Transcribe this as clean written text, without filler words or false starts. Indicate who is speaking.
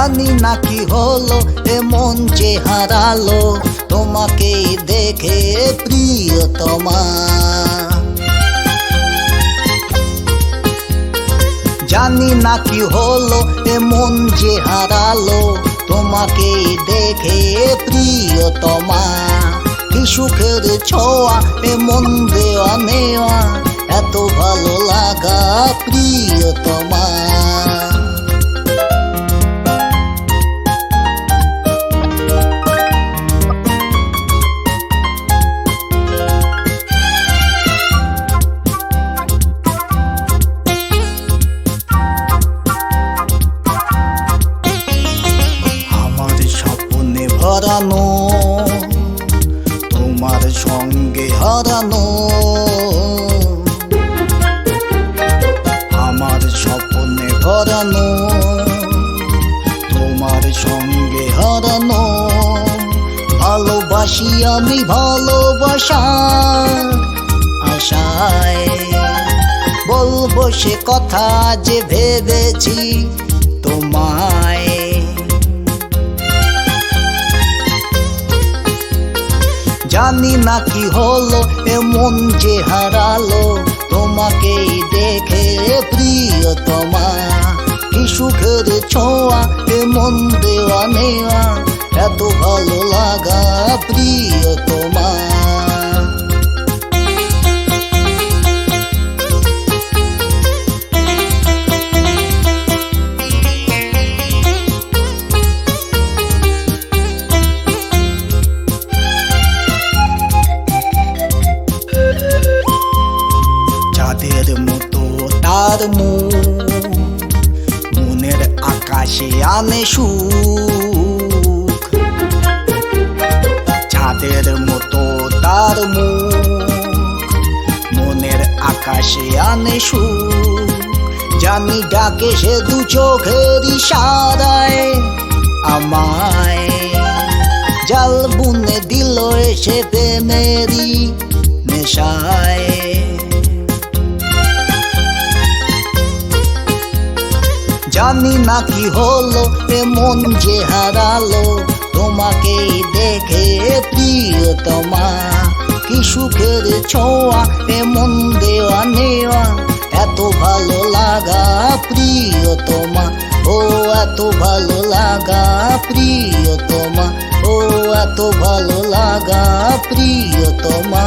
Speaker 1: জানি না কি হলো এমন যে হারালো তোমাকে দেখে প্রিয়তমা। জানি না কি হলো এমন যে হারালো তোমাকে দেখে প্রিয়তমা। কি সুখের ছোঁয়া এমন দেওয়া নেওয়া, এত ভালো লাগা প্রিয়তমা। হারানো তোমার সঙ্গে হারানো, আমার স্বপ্নে হারানো তোমার সঙ্গে হারানো। ভালোবাসি আমি ভালোবাসার আশায়, বলবো সে কথা যে ভেবেছি তোমায়। জানি না কি হলো এমন যে হারালো তোমাকে দেখে প্রিয়তমা। কি সুখের ছোঁয়া এমন দেওয়া নেওয়া, এত ভালো লাগা প্রিয়তমা। চাঁদের মতো তার মনের আকাশে আনে সুখ। চাঁদের মতো তার মনের আকাশে আনে সুখ। জানি ডাকে সে দু চোখের ইশারায় আমায়, জাল বুনে দিল এসে প্রেমেরই নেশায়। জানি না কি হলো এমন যে হারালো তোমাকে দেখে প্রিয়তমা। কি সুখের ছোঁয়া এমন দেওয়া নেওয়া, এত ভালো লাগা প্রিয়তমা। ও এত ভালো লাগা প্রিয়তমা, ও এত ভালো লাগা প্রিয়তমা।